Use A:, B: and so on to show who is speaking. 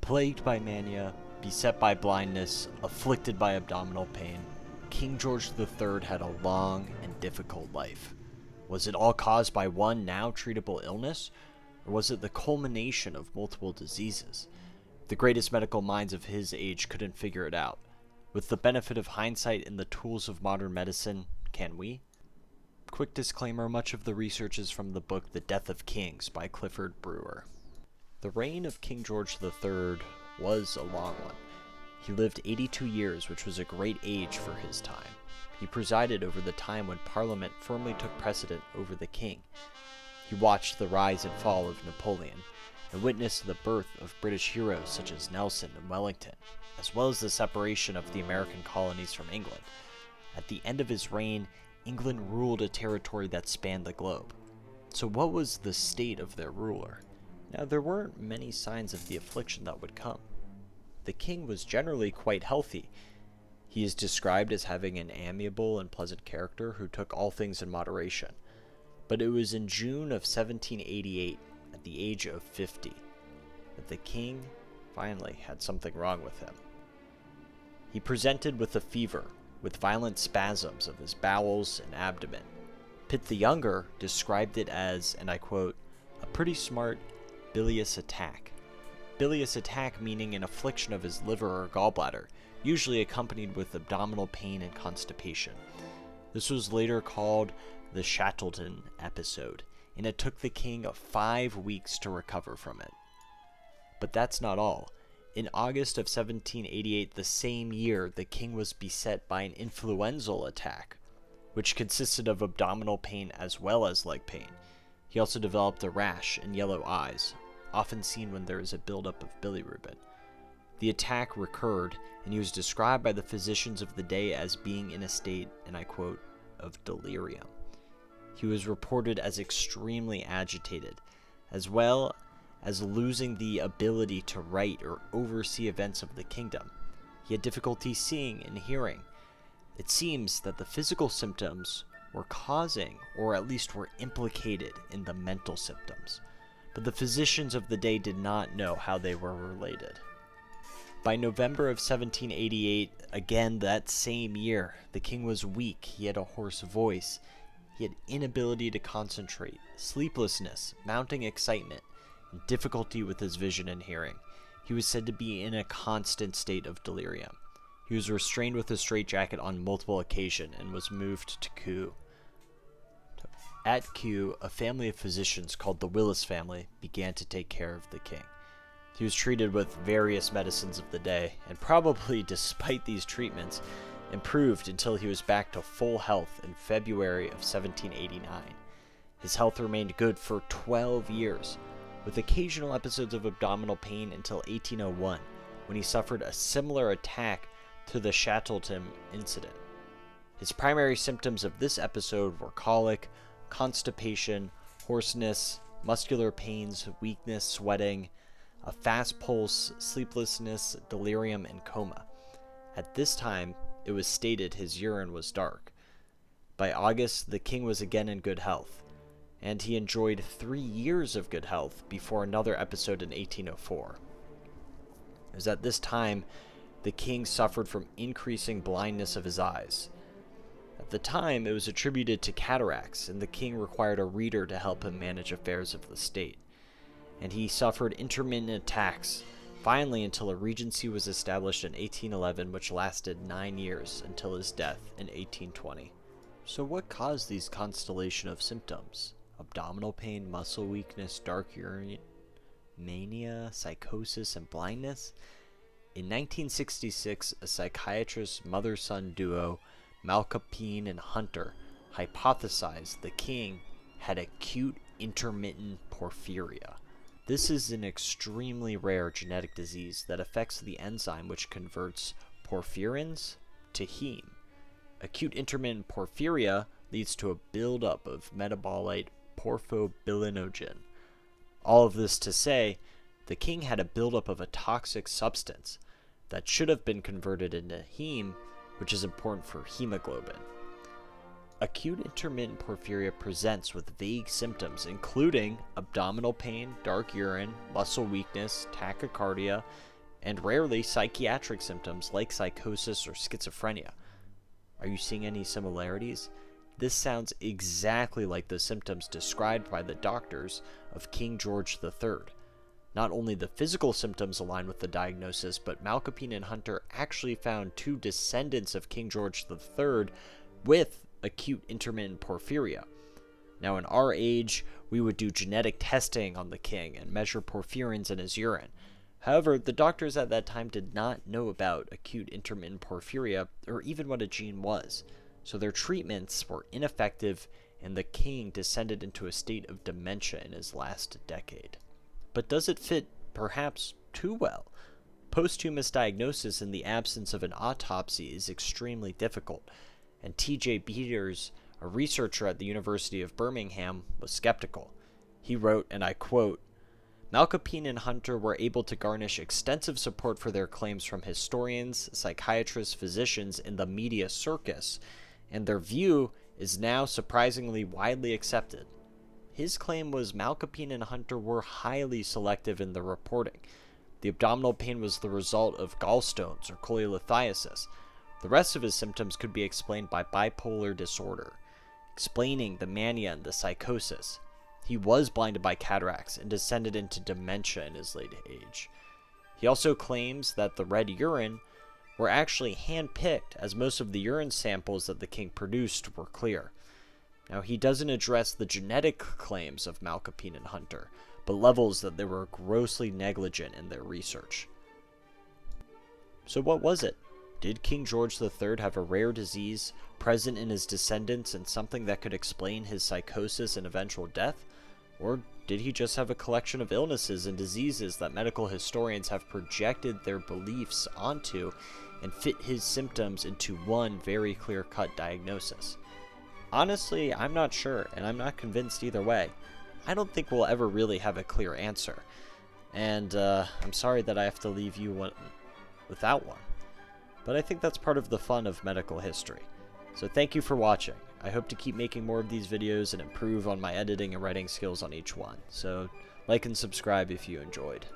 A: Plagued by mania, beset by blindness, afflicted by abdominal pain, King George III had a long and difficult life. Was it all caused by one now treatable illness, or was it the culmination of multiple diseases? The greatest medical minds of his age couldn't figure it out. With the benefit of hindsight and the tools of modern medicine, can we? Quick disclaimer, much of the research is from the book The Death of Kings by Clifford Brewer. The reign of King George III was a long one. He lived 82 years, which was a great age for his time. He presided over the time when Parliament firmly took precedent over the king. He watched the rise and fall of Napoleon, and witnessed the birth of British heroes such as Nelson and Wellington, as well as the separation of the American colonies from England. At the end of his reign, England ruled a territory that spanned the globe. So what was the state of their ruler? Now, there weren't many signs of the affliction that would come. The king was generally quite healthy. He is described as having an amiable and pleasant character who took all things in moderation. But it was in June of 1788, at the age of 50, that the king finally had something wrong with him. He presented with a fever, with violent spasms of his bowels and abdomen. Pitt the Younger described it as, and I quote, a pretty smart bilious attack. Bilious attack meaning an affliction of his liver or gallbladder, usually accompanied with abdominal pain and constipation. This was later called the Shackleton episode, and it took the king 5 weeks to recover from it. But that's not all. In August of 1788, the same year, the king was beset by an influenzal attack, which consisted of abdominal pain as well as leg pain. He also developed a rash and yellow eyes, often seen when there is a buildup of bilirubin. The attack recurred, and he was described by the physicians of the day as being in a state, and I quote, of delirium. He was reported as extremely agitated, as well as losing the ability to write or oversee events of the kingdom. He had difficulty seeing and hearing. It seems that the physical symptoms were causing, or at least were implicated in the mental symptoms, but the physicians of the day did not know how they were related. By November of 1788, again that same year, the king was weak, he had a hoarse voice, he had inability to concentrate, sleeplessness, mounting excitement, and difficulty with his vision and hearing. He was said to be in a constant state of delirium. He was restrained with a straitjacket on multiple occasions and was moved to Kew. At Kew, a family of physicians called the Willis family began to take care of the king. He was treated with various medicines of the day, and probably despite these treatments, improved until he was back to full health in February of 1789. His health remained good for 12 years, with occasional episodes of abdominal pain until 1801, when he suffered a similar attack to the Shackleton incident. His primary symptoms of this episode were colic, constipation, hoarseness, muscular pains, weakness, sweating, a fast pulse, sleeplessness, delirium, and coma. At this time, it was stated his urine was dark. By August, the king was again in good health, and he enjoyed 3 years of good health before another episode in 1804. It was at this time the king suffered from increasing blindness of his eyes. At the time, it was attributed to cataracts, and the king required a reader to help him manage affairs of the state. And he suffered intermittent attacks, finally until a regency was established in 1811, which lasted 9 years until his death in 1820. So what caused these constellation of symptoms? Abdominal pain, muscle weakness, dark urine, mania, psychosis, and blindness? In 1966, a psychiatrist mother-son duo, Malkapine and Hunter, hypothesized the king had acute intermittent porphyria. This is an extremely rare genetic disease that affects the enzyme which converts porphyrins to heme. Acute intermittent porphyria leads to a buildup of metabolite porphobilinogen. All of this to say, the king had a buildup of a toxic substance that should have been converted into heme, which is important for hemoglobin. Acute intermittent porphyria presents with vague symptoms including abdominal pain, dark urine, muscle weakness, tachycardia, and rarely psychiatric symptoms like psychosis or schizophrenia. Are you seeing any similarities? This sounds exactly like the symptoms described by the doctors of King George III. Not only the physical symptoms align with the diagnosis, but Malkapine and Hunter actually found two descendants of King George III with acute intermittent porphyria. Now, in our age, we would do genetic testing on the king and measure porphyrins in his urine. However, the doctors at that time did not know about acute intermittent porphyria or even what a gene was, so their treatments were ineffective and the king descended into a state of dementia in his last decade. But does it fit perhaps too well? Posthumous diagnosis in the absence of an autopsy is extremely difficult, and T.J. Peters, a researcher at the University of Birmingham, was skeptical. He wrote, and I quote, "Malkapine and Hunter were able to garnish extensive support for their claims from historians, psychiatrists, physicians, and the media circus, and their view is now surprisingly widely accepted. His claim was Malkapine and Hunter were highly selective in their reporting. The abdominal pain was the result of gallstones or cholelithiasis. The rest of his symptoms could be explained by bipolar disorder, explaining the mania and the psychosis. He was blinded by cataracts and descended into dementia in his late age." He also claims that the red urine were actually hand-picked, as most of the urine samples that the king produced were clear. Now, he doesn't address the genetic claims of Malkapine and Hunter, but levels that they were grossly negligent in their research. So what was it? Did King George III have a rare disease present in his descendants and something that could explain his psychosis and eventual death? Or did he just have a collection of illnesses and diseases that medical historians have projected their beliefs onto and fit his symptoms into one very clear-cut diagnosis? Honestly, I'm not sure, and I'm not convinced either way. I don't think we'll ever really have a clear answer. And I'm sorry that I have to leave you without one. But I think that's part of the fun of medical history. So thank you for watching. I hope to keep making more of these videos and improve on my editing and writing skills on each one. So like and subscribe if you enjoyed.